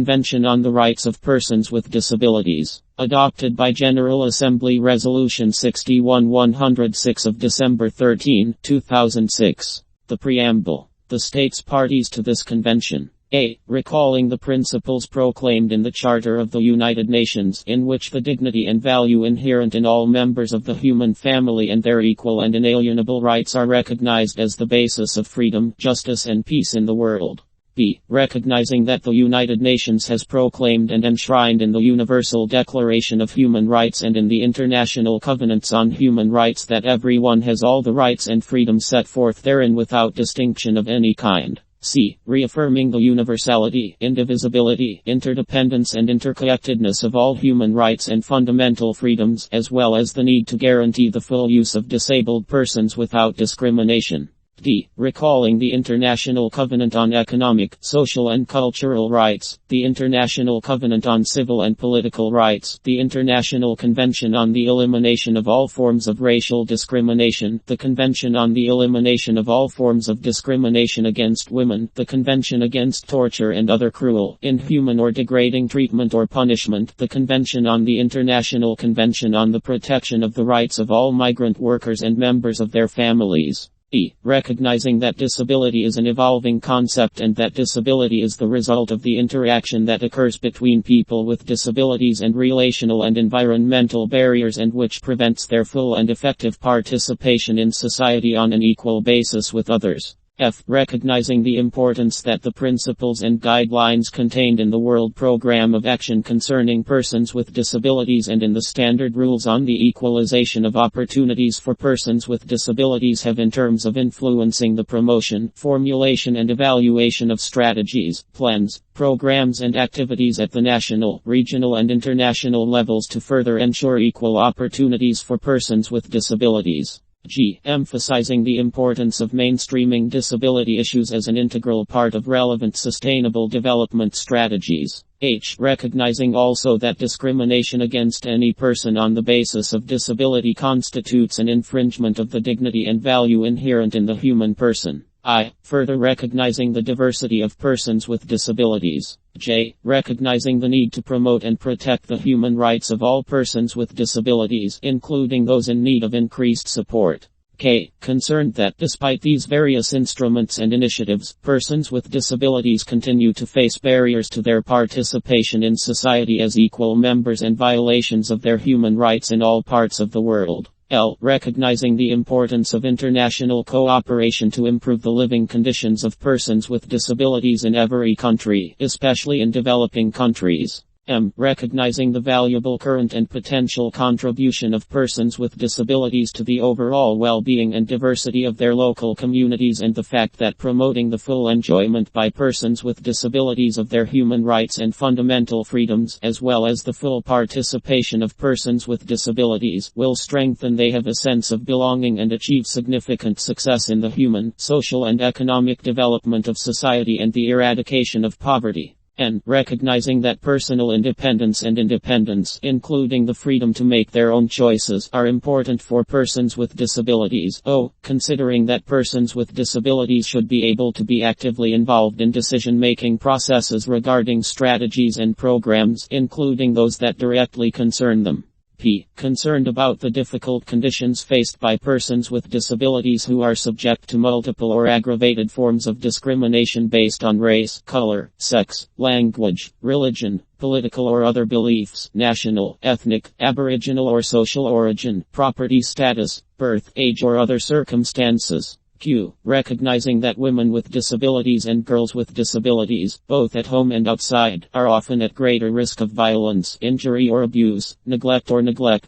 Convention on the Rights of Persons with Disabilities, adopted by General Assembly Resolution 61-106 of December 13, 2006. The Preamble. The states parties to this convention. A. Recalling the principles proclaimed in the Charter of the United Nations, in which the dignity and value inherent in all members of the human family and their equal and inalienable rights are recognized as the basis of freedom, justice and peace in the world. B. Recognizing that the United Nations has proclaimed and enshrined in the Universal Declaration of Human Rights and in the International Covenants on Human Rights that everyone has all the rights and freedoms set forth therein without distinction of any kind. C. Reaffirming the universality, indivisibility, interdependence and interconnectedness of all human rights and fundamental freedoms, as well as the need to guarantee the full use of disabled persons without discrimination. D. Recalling the International Covenant on Economic, Social and Cultural Rights, the International Covenant on Civil and Political Rights, the International Convention on the Elimination of All Forms of Racial Discrimination, the Convention on the Elimination of All Forms of Discrimination Against Women, the Convention Against Torture and Other Cruel, Inhuman or Degrading Treatment or Punishment, the Convention on the International Convention on the Protection of the Rights of All Migrant Workers and Members of Their Families. E. Recognizing that disability is an evolving concept and that disability is the result of the interaction that occurs between people with disabilities and relational and environmental barriers and which prevents their full and effective participation in society on an equal basis with others. F. Recognizing the importance that the principles and guidelines contained in the World Programme of Action concerning persons with disabilities and in the Standard Rules on the Equalization of Opportunities for Persons with Disabilities have in terms of influencing the promotion, formulation and evaluation of strategies, plans, programs and activities at the national, regional and international levels to further ensure equal opportunities for persons with disabilities. G. Emphasizing the importance of mainstreaming disability issues as an integral part of relevant sustainable development strategies. H. Recognizing also that discrimination against any person on the basis of disability constitutes an infringement of the dignity and value inherent in the human person. I. Further recognizing the diversity of persons with disabilities. J. Recognizing the need to promote and protect the human rights of all persons with disabilities, including those in need of increased support. K. Concerned that despite these various instruments and initiatives, persons with disabilities continue to face barriers to their participation in society as equal members and violations of their human rights in all parts of the world. L. Recognizing the importance of international cooperation to improve the living conditions of persons with disabilities in every country, especially in developing countries. M. Recognizing the valuable current and potential contribution of persons with disabilities to the overall well-being and diversity of their local communities and the fact that promoting the full enjoyment by persons with disabilities of their human rights and fundamental freedoms, as well as the full participation of persons with disabilities, will strengthen they have a sense of belonging and achieve significant success in the human, social and economic development of society and the eradication of poverty. N. Recognizing that personal independence and independence, including the freedom to make their own choices, are important for persons with disabilities. O. Considering that persons with disabilities should be able to be actively involved in decision-making processes regarding strategies and programs, including those that directly concern them. P. Concerned about the difficult conditions faced by persons with disabilities who are subject to multiple or aggravated forms of discrimination based on race, color, sex, language, religion, political or other beliefs, national, ethnic, aboriginal or social origin, property status, birth, age or other circumstances. Q. Recognizing that women with disabilities and girls with disabilities, both at home and outside, are often at greater risk of violence, injury or abuse, neglect,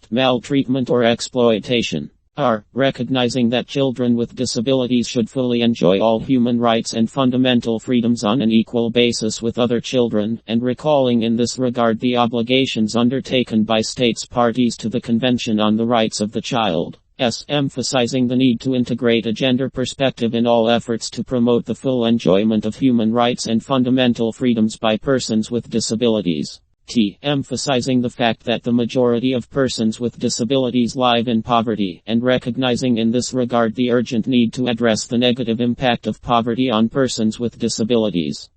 maltreatment or exploitation. R. Recognizing that children with disabilities should fully enjoy all human rights and fundamental freedoms on an equal basis with other children, and recalling in this regard the obligations undertaken by states parties to the Convention on the Rights of the Child. S. Emphasizing the need to integrate a gender perspective in all efforts to promote the full enjoyment of human rights and fundamental freedoms by persons with disabilities. T. Emphasizing the fact that the majority of persons with disabilities live in poverty, and recognizing in this regard the urgent need to address the negative impact of poverty on persons with disabilities.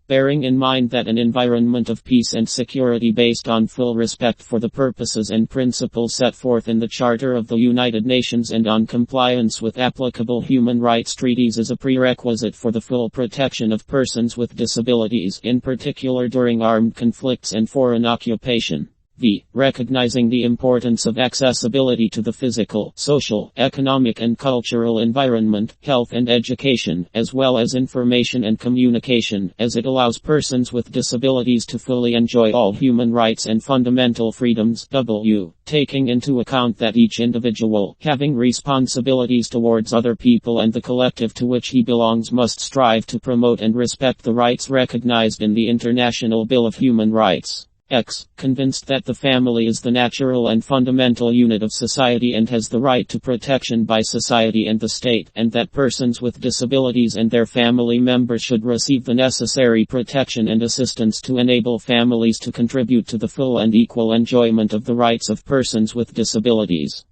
Bearing in mind that an environment of peace and security based on full respect for the purposes and principles set forth in the Charter of the United Nations and on compliance with applicable human rights treaties is a prerequisite for the full protection of persons with disabilities, in particular during armed conflicts and foreign occupation. Recognizing the importance of accessibility to the physical, social, economic and cultural environment, health and education, as well as information and communication, as it allows persons with disabilities to fully enjoy all human rights and fundamental freedoms. Taking into account that each individual, having responsibilities towards other people and the collective to which he belongs, must strive to promote and respect the rights recognized in the International Bill of Human Rights. Convinced that the family is the natural and fundamental unit of society and has the right to protection by society and the state, and that persons with disabilities and their family members should receive the necessary protection and assistance to enable families to contribute to the full and equal enjoyment of the rights of persons with disabilities.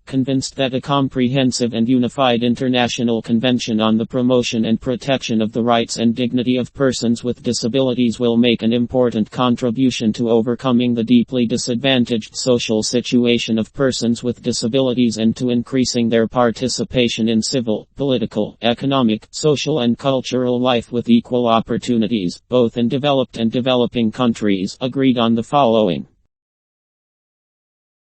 Convinced that a comprehensive and unified international convention on the promotion and protection of the rights and dignity of persons with disabilities will make an important contribution to overcoming the deeply disadvantaged social situation of persons with disabilities and to increasing their participation in civil, political, economic, social and cultural life with equal opportunities, both in developed and developing countries. Agreed on the following.